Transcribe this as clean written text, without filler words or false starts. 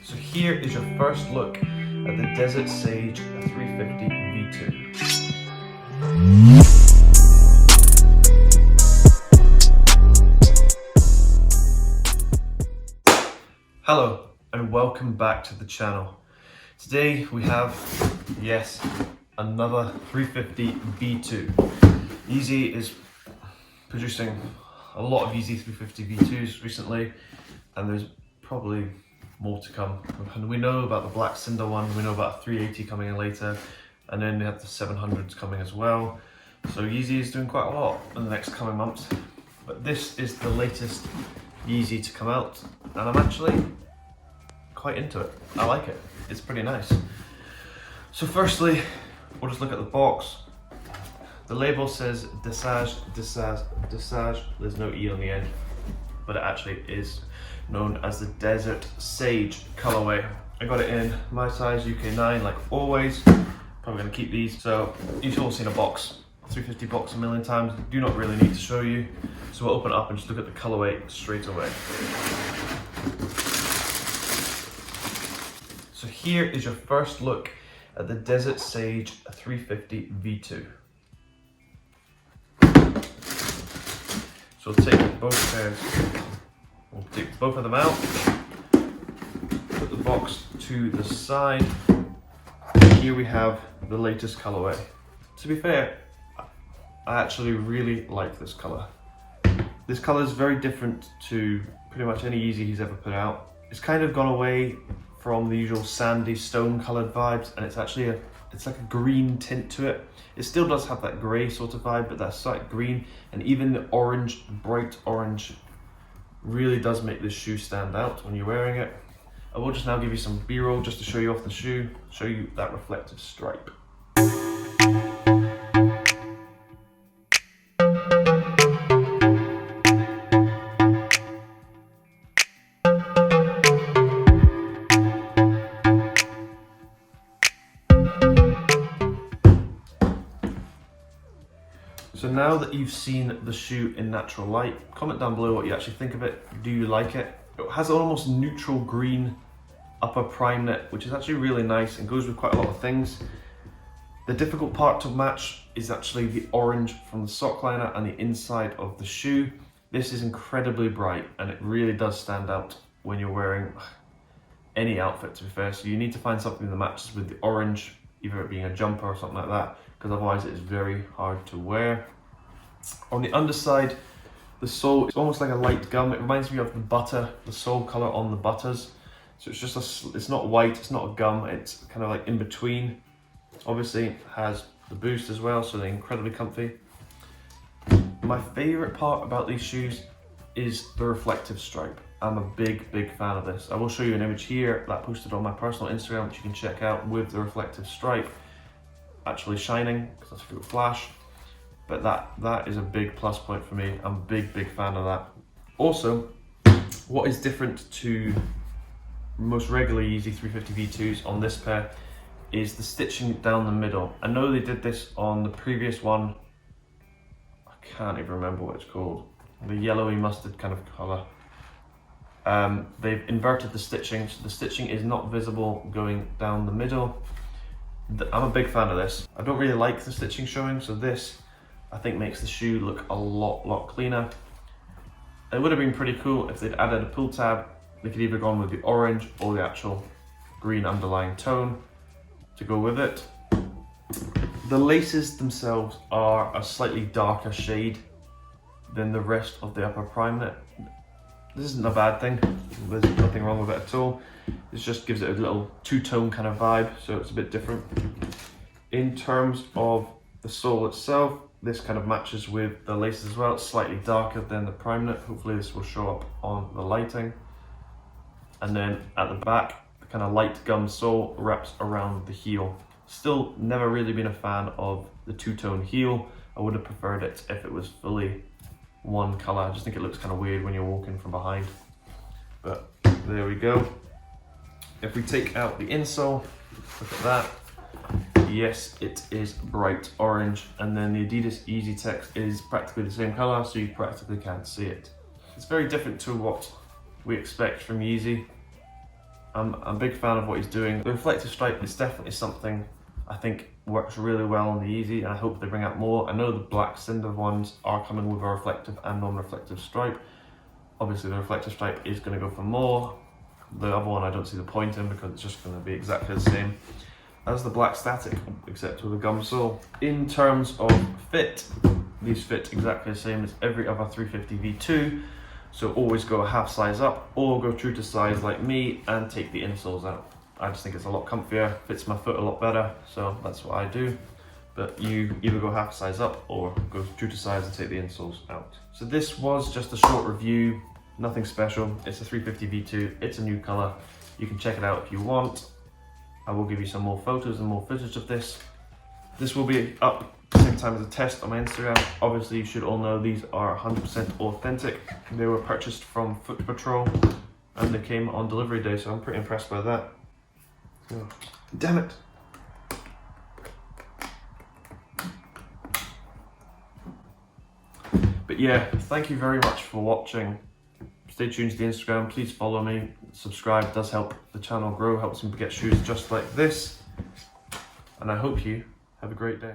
So here is your first look at the Desert Sage 350 V2. Hello and welcome back to the channel. Today we have, yes, another 350 V2. Yeezy is producing a lot of Yeezy 350 V2s recently, and there's probably more to come. And we know about the Black Cinder one, we know about 380 coming in later, and then they have the 700s coming as well. So Yeezy is doing quite a lot in the next coming months. But this is the latest Yeezy to come out, and I'm actually quite into it. I like it. It's pretty nice. So firstly, we'll just look at the box. The label says Desage. There's no E on the end, but it actually is known as the Desert Sage colorway. I got it in my size, UK 9, like always. Probably gonna keep these. So you've all seen a box, 350 box a million times. Do not really need to show you. So we'll open it up and just look at the colorway straight away. So here is your first look at the Desert Sage 350 V2. So we'll take both pairs. We'll take both of them out, put the box to the side. Here we have the latest colorway. To be fair, I actually really like this color. This color is very different to pretty much any Yeezy he's ever put out. It's kind of gone away from the usual sandy stone colored vibes, and it's actually it's like a green tint to it. It still does have that gray sort of vibe, but that's like green, and even the orange, bright orange, really does make this shoe stand out when you're wearing it. I will just now give you some B-roll just to show you off the shoe, show you that reflective stripe. So now that you've seen the shoe in natural light, comment down below what you actually think of it. Do you like it? It has almost neutral green upper prime knit, which is actually really nice and goes with quite a lot of things. The difficult part to match is actually the orange from the sock liner and the inside of the shoe. This is incredibly bright and it really does stand out when you're wearing any outfit, to be fair. So you need to find something that matches with the orange, either it being a jumper or something like that, because otherwise it is very hard to wear. On the underside, the sole is almost like a light gum. It reminds me of the butter, the sole color on the butters. So it's just it's not white, it's not a gum, it's kind of like in between. Obviously it has the boost as well, so they're incredibly comfy. My favorite part about these shoes is the reflective stripe. I'm a big fan of this. I will show you an image here that I posted on my personal Instagram, which you can check out, with the reflective stripe actually shining, because that's through a flash. But that is a big plus point for me. I'm a big fan of that. Also, what is different to most regular Yeezy 350 V2s on this pair is the stitching down the middle. I know they did this on the previous one. I can't even remember what it's called. The yellowy mustard kind of color. They've inverted the stitching, so the stitching is not visible going down the middle. I'm a big fan of this. I don't really like the stitching showing, so this I think makes the shoe look a lot cleaner. It would have been pretty cool if they'd added a pull tab. They could either gone with the orange or the actual green underlying tone to go with it. The laces themselves are a slightly darker shade than the rest of the upper prime knit. This isn't a bad thing. There's nothing wrong with it at all. It just gives it a little two-tone kind of vibe, so it's a bit different. In terms of the sole itself, this kind of matches with the laces as well. It's slightly darker than the prime knit. Hopefully this will show up on the lighting. And then at the back, the kind of light gum sole wraps around the heel. Still never really been a fan of the two-tone heel. I would have preferred it if it was fully one color. I just think it looks kind of weird when you're walking from behind. But there we go. If we take out the insole, look at that. Yes, it is bright orange, and then the Adidas Yeezy text is practically the same color, so you practically can't see it. It's very different to what we expect from Yeezy. I'm a big fan of what he's doing. The reflective stripe is definitely something I think works really well on the Yeezy, and I hope they bring out more. I know the black cinder ones are coming with a reflective and non-reflective stripe. Obviously the reflective stripe is going to go for more. The other one I don't see the point in because it's just going to be exactly the same as the black static, except with a gum sole. In terms of fit, these fit exactly the same as every other 350 V2. So always go a half size up or go true to size like me and take the insoles out. I just think it's a lot comfier, fits my foot a lot better, so that's what I do. But you either go half size up or go true to size and take the insoles out. So this was just a short review, nothing special. It's a 350 V2, it's a new color. You can check it out if you want. I will give you some more photos and more footage of this. This will be up at the same time as a test on my Instagram. Obviously you should all know these are 100% authentic. They were purchased from Foot Patrol and they came on delivery day, so I'm pretty impressed by that. Oh, damn it! But yeah, thank you very much for watching. Stay tuned to the Instagram, please follow me, subscribe, does help the channel grow, helps me get shoes just like this. And I hope you have a great day.